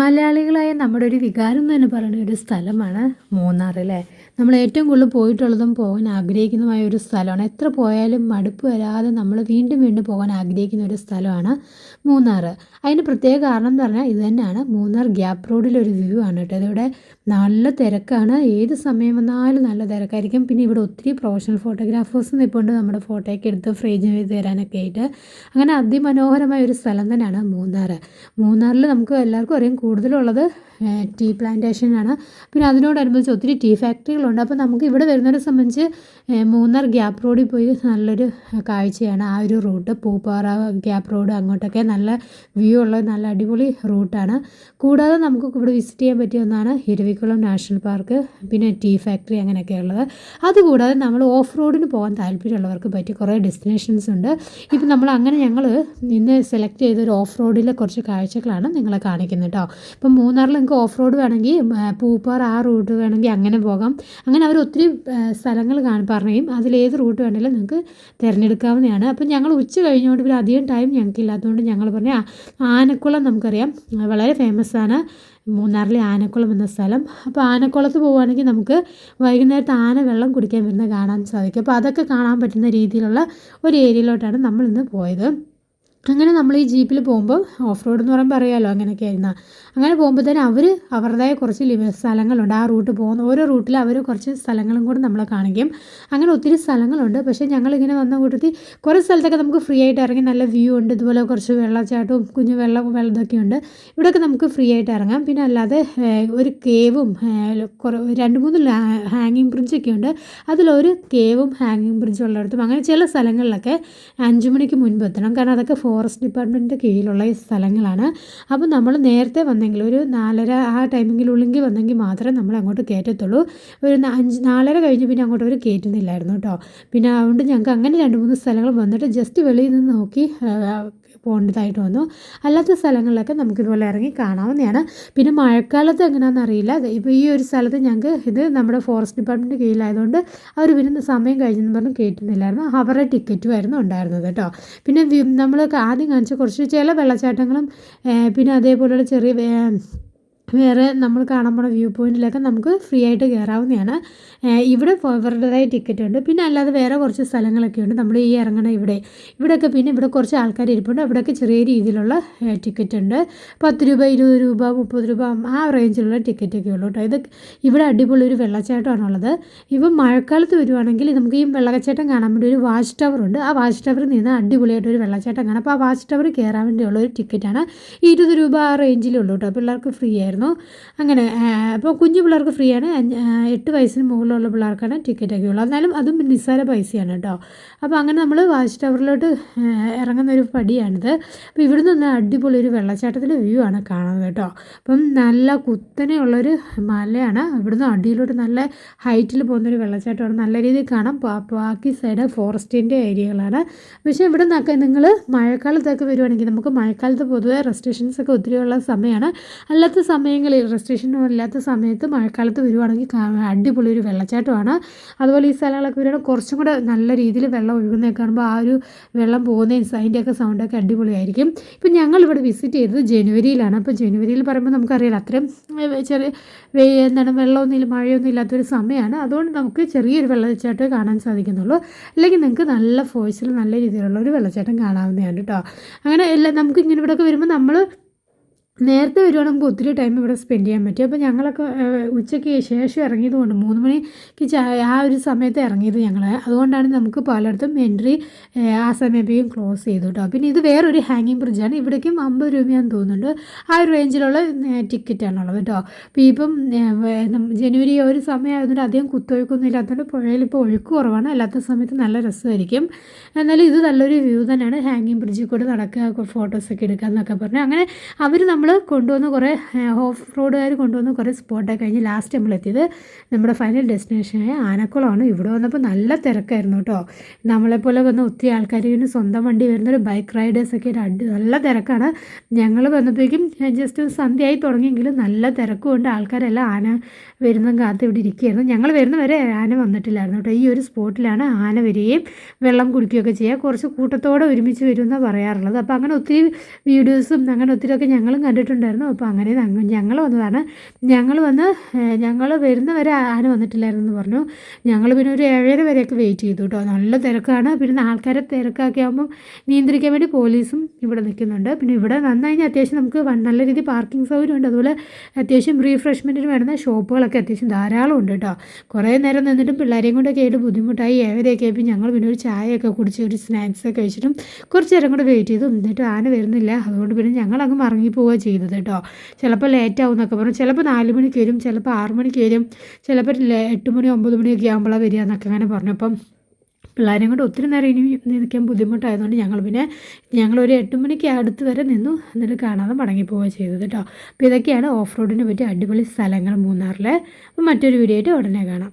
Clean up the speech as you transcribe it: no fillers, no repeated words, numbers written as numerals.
മലയാളികളായ നമ്മുടെ ഒരു വികാരം എന്ന് തന്നെ പറയുന്ന ഒരു സ്ഥലമാണ് മൂന്നാർ അല്ലേ. നമ്മൾ ഏറ്റവും കൂടുതൽ പോയിട്ടുള്ളതും പോകാൻ ആഗ്രഹിക്കുന്നതുമായ ഒരു സ്ഥലമാണ്. എത്ര പോയാലും മടുപ്പ് വരാതെ നമ്മൾ വീണ്ടും വീണ്ടും പോകാൻ ആഗ്രഹിക്കുന്ന ഒരു സ്ഥലമാണ് മൂന്നാർ. അതിന് പ്രത്യേക കാരണം എന്ന് പറഞ്ഞാൽ ഇത് തന്നെയാണ്. മൂന്നാർ ഗ്യാപ്പ് റോഡിലൊരു വ്യൂ ആണ് കേട്ടോ. ഇതിവിടെ നല്ല തിരക്കാണ്. ഏത് സമയം വന്നാലും നല്ല തിരക്കായിരിക്കും. പിന്നെ ഇവിടെ ഒത്തിരി പ്രൊഫഷണൽ ഫോട്ടോഗ്രാഫേഴ്സ് നിൽപ്പുണ്ട് നമ്മുടെ ഫോട്ടോയൊക്കെ എടുത്ത് ഫ്രെയിം ചെയ്ത് തരാനൊക്കെ ആയിട്ട്. അങ്ങനെ അതിമനോഹരമായ ഒരു സ്ഥലം തന്നെയാണ് മൂന്നാർ. മൂന്നാറിൽ നമുക്ക് എല്ലാവർക്കും അറിയാം കൂടുതലുള്ളത് ടീ പ്ലാന്റേഷനാണ്. പിന്നെ അതിനോടനുബന്ധിച്ച് ഒത്തിരി ടീ ഫാക്ടറികളുണ്ട്. അപ്പോൾ നമുക്ക് ഇവിടെ വരുന്നവരെ സംബന്ധിച്ച് മൂന്നാർ ഗ്യാപ്പ് റോഡിൽ പോയി നല്ലൊരു കാഴ്ചയാണ് ആ ഒരു റൂട്ട്. പൂപ്പാറ ഗ്യാപ്പ് റോഡ് അങ്ങോട്ടൊക്കെ നല്ല വ്യൂ ഉള്ള നല്ല അടിപൊളി റൂട്ടാണ്. കൂടാതെ നമുക്ക് ഇവിടെ വിസിറ്റ് ചെയ്യാൻ പറ്റിയ ഒന്നാണ് ഇരവിക്കുളം നാഷണൽ പാർക്ക്, പിന്നെ ടീ ഫാക്ടറി അങ്ങനെയൊക്കെ ഉള്ളത്. അതുകൂടാതെ നമ്മൾ ഓഫ് റോഡിന് പോകാൻ താല്പര്യമുള്ളവർക്ക് പറ്റിയ കുറേ ഡെസ്റ്റിനേഷൻസ് ഉണ്ട്. ഇപ്പം ഞങ്ങൾ ഇന്ന് സെലക്ട് ചെയ്തൊരു ഓഫ് റോഡിലെ കുറച്ച് കാഴ്ചകളാണ് നിങ്ങളെ കാണിക്കുന്നത് കേട്ടോ. ഇപ്പം മൂന്നാറിൽ നിങ്ങൾക്ക് ഓഫ് റോഡ് വേണമെങ്കിൽ പൂപ്പാറ ആ റൂട്ട് വേണമെങ്കിൽ അങ്ങനെ പോകാം. അങ്ങനെ അവർ ഒത്തിരി സ്ഥലങ്ങൾ പറയും. അതിലേത് റൂട്ട് വേണമെങ്കിലും നിങ്ങൾക്ക് തിരഞ്ഞെടുക്കാവുന്നതാണ്. അപ്പം ഞങ്ങൾ ഉച്ച കഴിഞ്ഞുകൊണ്ട് പിന്നെ അധികം ടൈം ഞങ്ങൾക്ക് ഇല്ലാത്തതുകൊണ്ട് ഞങ്ങൾ പറഞ്ഞ ആനക്കുളം നമുക്കറിയാം വളരെ ഫേമസ് ആണ് മൂന്നാറിലെ ആനക്കുളം എന്ന സ്ഥലം. അപ്പോൾ ആനക്കുളത്ത് പോവുകയാണെങ്കിൽ നമുക്ക് വൈകുന്നേരത്തെ ആന വെള്ളം കുടിക്കാൻ വരുന്നത് കാണാൻ സാധിക്കും. അപ്പോൾ അതൊക്കെ കാണാൻ പറ്റുന്ന രീതിയിലുള്ള ഒരു ഏരിയയിലോട്ടാണ് നമ്മൾ ഇന്ന് പോയത്. അങ്ങനെ നമ്മൾ ഈ ജീപ്പിൽ പോകുമ്പോൾ ഓഫ് റോഡ് എന്ന് പറയുമ്പോൾ അറിയാമല്ലോ അങ്ങനെയൊക്കെ ആയിരുന്നു. അങ്ങനെ പോകുമ്പോൾ തന്നെ അവർ അവരുടേതായ കുറച്ച് സ്ഥലങ്ങളുണ്ട്. ആ റൂട്ട് പോകുന്ന ഓരോ റൂട്ടിൽ അവർ കുറച്ച് സ്ഥലങ്ങളും കൂടെ നമ്മളെ കാണിക്കും. അങ്ങനെ ഒത്തിരി സ്ഥലങ്ങളുണ്ട്. പക്ഷേ ഞങ്ങളിങ്ങനെ വന്ന കൂട്ടത്തിൽ കുറേ സ്ഥലത്തൊക്കെ നമുക്ക് ഫ്രീ ആയിട്ട് ഇറങ്ങി നല്ല വ്യൂ ഉണ്ട്. ഇതുപോലെ കുറച്ച് വെള്ളച്ചാട്ടവും കുഞ്ഞു വെള്ളമൊക്കെ ഉണ്ട്. ഇവിടെയൊക്കെ നമുക്ക് ഫ്രീ ആയിട്ട് ഇറങ്ങാം. പിന്നെ അല്ലാതെ ഒരു കേവും 2-3 ഹാങ്ങിങ് ബ്രിഡ്ജൊക്കെ ഉണ്ട്. അതിലൊരു കേവും ഹാങ്ങിങ് ബ്രിഡ്ജും ഉള്ളിടത്തും അങ്ങനെ ചില സ്ഥലങ്ങളിലൊക്കെ 5 മണിക്ക് മുൻപ് എത്തണം. കാരണം അതൊക്കെ ഫോറസ്റ്റ് ഡിപ്പാർട്ട്മെൻറ്റിൻ്റെ കീഴിലുള്ള ഈ സ്ഥലങ്ങളാണ്. അപ്പോൾ നമ്മൾ നേരത്തെ വന്നെങ്കിൽ ഒരു 4:30 ആ ടൈമിങ്ങിനുള്ളിൽ വന്നെങ്കിൽ മാത്രമേ നമ്മൾ അങ്ങോട്ട് കയറ്റത്തുള്ളൂ. ഒരു 4:30 കഴിഞ്ഞ് പിന്നെ അങ്ങോട്ട് അവർ കയറ്റുന്നില്ലായിരുന്നു കേട്ടോ. പിന്നെ അതുകൊണ്ട് ഞങ്ങൾക്ക് അങ്ങനെ 2-3 സ്ഥലങ്ങൾ വന്നിട്ട് ജസ്റ്റ് വെളിയിൽ നിന്ന് നോക്കി പോകേണ്ടതായിട്ട് വന്നു. അല്ലാത്ത സ്ഥലങ്ങളിലൊക്കെ നമുക്കിതുപോലെ ഇറങ്ങി കാണാവുന്നതാണ്. പിന്നെ മഴക്കാലത്ത് എങ്ങനെയാണെന്ന് അറിയില്ല. ഇപ്പോൾ ഈ ഒരു സ്ഥലത്ത് ഞങ്ങൾക്ക് ഇത് നമ്മുടെ ഫോറസ്റ്റ് ഡിപ്പാർട്ട്മെൻറ്റ് കീഴിലായതുകൊണ്ട് അവർ പിന്നെ സമയം കഴിഞ്ഞെന്ന് പറഞ്ഞ് കയറ്റുന്നില്ലായിരുന്നു. അവരുടെ ടിക്കറ്റുമായിരുന്നു ഉണ്ടായിരുന്നത് കേട്ടോ. പിന്നെ നമ്മൾ ആദ്യം കാണിച്ച കുറച്ച് ചില വെള്ളച്ചാട്ടങ്ങളും പിന്നെ അതേപോലെയുള്ള ചെറിയ വേറെ നമ്മൾ കാണാൻ പോണ വ്യൂ പോയിൻറ്റിലൊക്കെ നമുക്ക് ഫ്രീ ആയിട്ട് കയറാവുന്നതാണ്. ഇവിടെ ഇവരുടേതായ ടിക്കറ്റ് ഉണ്ട്. പിന്നെ അല്ലാതെ വേറെ കുറച്ച് സ്ഥലങ്ങളൊക്കെ ഉണ്ട്. നമ്മൾ ഈ ഇറങ്ങണ ഇവിടെയൊക്കെ പിന്നെ ഇവിടെ കുറച്ച് ആൾക്കാർ ഇരിപ്പുണ്ട്. അവിടെയൊക്കെ ചെറിയ രീതിയിലുള്ള ടിക്കറ്റ് ഉണ്ട്. 10 രൂപ 20 രൂപ 30 രൂപ ആ റേഞ്ചിലുള്ള ടിക്കറ്റൊക്കെ ഉള്ളൂ കേട്ടോ. ഇത് ഇവിടെ അടിപൊളി ഒരു വെള്ളച്ചാട്ടമാണുള്ളത്. ഇപ്പം മഴക്കാലത്ത് വരുവാണെങ്കിൽ നമുക്ക് ഈ വെള്ളച്ചാട്ടം കാണാൻ വേണ്ടി ഒരു വാച്ച് ടവർ ഉണ്ട്. ആ വാച്ച് ടവറിൽ നിന്ന് അടിപൊളിയായിട്ടൊരു വെള്ളച്ചാട്ടം കാണാം. അപ്പോൾ ആ വാച്ച് ടവർ കയറാൻ വേണ്ടിയുള്ള ഒരു ടിക്കറ്റാണ് 20 രൂപ ആ റേഞ്ചിലുള്ളൂ കേട്ടോ. പിള്ളേർക്ക് ഫ്രീ ആയിരുന്നു. അങ്ങനെ അപ്പോൾ കുഞ്ഞു പിള്ളേർക്ക് ഫ്രീ ആണ്. 8 വയസ്സിന് മുകളിലുള്ള പിള്ളേർക്കാണ് ടിക്കറ്റൊക്കെ ഉള്ളത്. എന്നാലും അതും നിസ്സാര പൈസയാണ് കേട്ടോ. അപ്പോൾ അങ്ങനെ നമ്മൾ വാച്ച് ടവറിലോട്ട് ഇറങ്ങുന്ന ഒരു പടിയാണിത്. അപ്പോൾ ഇവിടെ നിന്ന് അടിപൊളി ഒരു വെള്ളച്ചാട്ടത്തിൻ്റെ വ്യൂ ആണ് കാണുന്നത് കേട്ടോ. അപ്പം നല്ല കുത്തനെയുള്ളൊരു മലയാണ്. ഇവിടുന്ന് അടിയിലോട്ട് നല്ല ഹൈറ്റിൽ പോകുന്നൊരു വെള്ളച്ചാട്ടമാണ്. നല്ല രീതിയിൽ കാണാം. ബാക്കി സൈഡ് ഫോറസ്റ്റിൻ്റെ ഏരിയകളാണ്. പക്ഷേ ഇവിടെ നിന്നൊക്കെ നിങ്ങൾ മഴക്കാലത്തൊക്കെ വരുവാണെങ്കിൽ നമുക്ക് മഴക്കാലത്ത് പൊതുവെ റെസ്ട്രിക്ഷൻസൊക്കെ ഒത്തിരിയുള്ള സമയമാണ്. അല്ലാത്ത സമയങ്ങളിൽ റെസ്ട്രിക്ഷനൊന്നും ഇല്ലാത്ത സമയത്ത് മഴക്കാലത്ത് വരുവാണെങ്കിൽ അടിപൊളി ഒരു വെള്ളച്ചാട്ടമാണ്. അതുപോലെ ഈ സ്ഥലങ്ങളൊക്കെ വരുവാണെങ്കിൽ കുറച്ചും കൂടെ നല്ല രീതിയിൽ വെള്ളം ഒഴുകുന്നതൊക്കെ കാണുമ്പോൾ ആ ഒരു വെള്ളം പോകുന്നതിന് അതിൻ്റെയൊക്കെ സൗണ്ടൊക്കെ അടിപൊളിയായിരിക്കും. ഇപ്പം ഞങ്ങളിവിടെ വിസിറ്റ് ചെയ്തത് ജനുവരിയിലാണ്. അപ്പോൾ ജനുവരിയിൽ പറയുമ്പോൾ നമുക്കറിയാം അത്രയും വെള്ളമൊന്നും മഴയൊന്നും ഇല്ലാത്തൊരു സമയമാണ്. അതുകൊണ്ട് നമുക്ക് ചെറിയൊരു വെള്ളച്ചാട്ടമേ കാണാൻ സാധിക്കുന്നുള്ളൂ. അല്ലെങ്കിൽ നിങ്ങൾക്ക് നല്ല ഫോഴ്സിൽ നല്ല രീതിയിലുള്ള ഒരു വെള്ളച്ചാട്ടം കാണാവുന്നതാണ് കേട്ടോ. അങ്ങനെ എല്ലാം നമുക്ക് ഇങ്ങനെ ഇവിടെയൊക്കെ വരുമ്പോൾ നമ്മൾ നേരത്തെ വരുവാണെങ്കിൽ നമുക്ക് ഒത്തിരി ടൈം ഇവിടെ സ്പെൻഡ് ചെയ്യാൻ പറ്റും. അപ്പോൾ ഞങ്ങളൊക്കെ ഉച്ചയ്ക്ക് ശേഷം ഇറങ്ങിയത് കൊണ്ട് 3 മണിക്ക് ആ ഒരു സമയത്ത് ഇറങ്ങിയത് ഞങ്ങൾ. അതുകൊണ്ടാണ് നമുക്ക് പലയിടത്തും എൻട്രി ആ സമയത്തേക്കും ക്ലോസ് ചെയ്തു കേട്ടോ. പിന്നെ ഇത് വേറൊരു ഹാങ്ങിങ് ബ്രിഡ്ജാണ്. ഇവിടേക്കും 50 രൂപയാണെന്ന് തോന്നുന്നുണ്ട്. ആ ഒരു റേഞ്ചിലുള്ള ടിക്കറ്റാണുള്ളത് കേട്ടോ. അപ്പോൾ ഇപ്പം ജനുവരി ഒരു സമയമായതുകൊണ്ട് അധികം കുത്തൊഴുക്കൊന്നും ഇല്ലാത്തതുകൊണ്ട് പുഴയിൽ ഇപ്പോൾ ഒഴുക്ക് കുറവാണ്. അല്ലാത്ത സമയത്ത് നല്ല രസമായിരിക്കും. എന്നാലും ഇത് നല്ലൊരു വ്യൂ തന്നെയാണ്. ഹാങ്ങിങ് ബ്രിഡ്ജിൽ കൂടെ നടക്കുക ഫോട്ടോസൊക്കെ എടുക്കുക എന്നൊക്കെ പറഞ്ഞു. അങ്ങനെ അവർ നമ്മൾ കൊണ്ടുവന്ന് കുറേ ഓഫ് റോഡുകാർ കൊണ്ടുവന്ന് കുറേ സ്പോട്ടൊക്കെ കഴിഞ്ഞ് ലാസ്റ്റ് നമ്മൾ എത്തിയത് നമ്മുടെ ഫൈനൽ ഡെസ്റ്റിനേഷനായ ആനക്കുളമാണ്. ഇവിടെ വന്നപ്പോൾ നല്ല തിരക്കായിരുന്നു കേട്ടോ. നമ്മളെപ്പോലെ വന്ന ഒത്തിരി ആൾക്കാർ പിന്നെ സ്വന്തം വണ്ടി വരുന്നൊരു ബൈക്ക് റൈഡേഴ്സൊക്കെ നല്ല തിരക്കാണ്. ഞങ്ങൾ വന്നപ്പോഴേക്കും ജസ്റ്റ് സന്ധ്യയായി തുടങ്ങിയെങ്കിലും നല്ല തിരക്കുമുണ്ട്. ആൾക്കാരെല്ലാം ആന വരുന്നതും കാത്ത് ഇവിടെ ഇരിക്കുകയായിരുന്നു. ഞങ്ങൾ വരുന്നവരെ ആന വന്നിട്ടില്ലായിരുന്നു കേട്ടോ. ഈ ഒരു സ്പോട്ടിലാണ് ആന വരികയും വെള്ളം കുടിക്കുകയൊക്കെ ചെയ്യുക. കുറച്ച് കൂട്ടത്തോടെ ഒരുമിച്ച് വരുമെന്നാണ് പറയാറുള്ളത്. അപ്പോൾ അങ്ങനെ ഒത്തിരി വീഡിയോസും അങ്ങനെ ഒത്തിരിയൊക്കെ ഞങ്ങളും കണ്ടിട്ടുണ്ടായിരുന്നു. അപ്പോൾ അങ്ങനെ ഞങ്ങൾ വന്നതാണ്. ഞങ്ങൾ വരുന്നവരെ ആന വന്നിട്ടില്ലായിരുന്നു എന്ന് പറഞ്ഞു. ഞങ്ങൾ പിന്നെ ഒരു 7:30 വരെയൊക്കെ വെയിറ്റ് ചെയ്തു കേട്ടോ. നല്ല തിരക്കാണ്. പിന്നെ ആൾക്കാരെ തിരക്കൊക്കെ ആകുമ്പം നിയന്ത്രിക്കാൻ വേണ്ടി പോലീസും ഇവിടെ നിൽക്കുന്നുണ്ട്. പിന്നെ ഇവിടെ വന്നു കഴിഞ്ഞാൽ അത്യാവശ്യം നമുക്ക് നല്ല രീതിയിൽ പാർക്കിംഗ് സൗകര്യമുണ്ട്. അതുപോലെ അത്യാവശ്യം റീഫ്രഷ്മെൻറ്റിന് വേണ്ടുന്ന ഷോപ്പുകളൊക്കെ അത്യാവശ്യം ധാരാളം ഉണ്ട് കേട്ടോ. കുറേ നേരം നിന്നിട്ടും പിള്ളേരെയും കൊണ്ടൊക്കെ ആയിട്ട് ബുദ്ധിമുട്ടായി. 7:30 ആയപ്പോൾ ഞങ്ങൾ പിന്നെ ഒരു ചായയൊക്കെ കുടിച്ച് ഒരു സ്നാക്സൊക്കെ കഴിച്ചിട്ടും കുറച്ച് നേരം കൂടെ വെയിറ്റ് ചെയ്തു. എന്നിട്ട് ആന വരുന്നില്ല. അതുകൊണ്ട് പിന്നെ ഞങ്ങളങ്ങ് മറങ്ങിപ്പോവുക ചെയ്തത് കേട്ടോ. ചിലപ്പോൾ ലേറ്റാവും എന്നൊക്കെ പറഞ്ഞു. ചിലപ്പോൾ 4 മണിക്ക് വരും, ചിലപ്പോൾ 6 മണിക്ക് വരും, ചിലപ്പോൾ 8 മണി 9 മണിയൊക്കെ ആകുമ്പോഴാണ് വരിക എന്നൊക്കെ അങ്ങനെ പറഞ്ഞു. അപ്പം പിള്ളേരെയും കൊണ്ട് ഒത്തിരി നേരം ഇനി നിൽക്കാൻ ബുദ്ധിമുട്ടായതുകൊണ്ട് ഞങ്ങളൊരു 8 മണിക്ക് അടുത്ത് വരെ നിന്നു. എന്നിട്ട് കാണാതെ മടങ്ങിപ്പോവുക ചെയ്തത് കേട്ടോ. അപ്പോൾ ഇതൊക്കെയാണ് ഓഫ് റോഡിനെ പറ്റി അടിപൊളി സ്ഥലങ്ങൾ മൂന്നാറിലെ. അപ്പോൾ മറ്റൊരു വീഡിയോ ആയിട്ട് ഉടനെ കാണാം.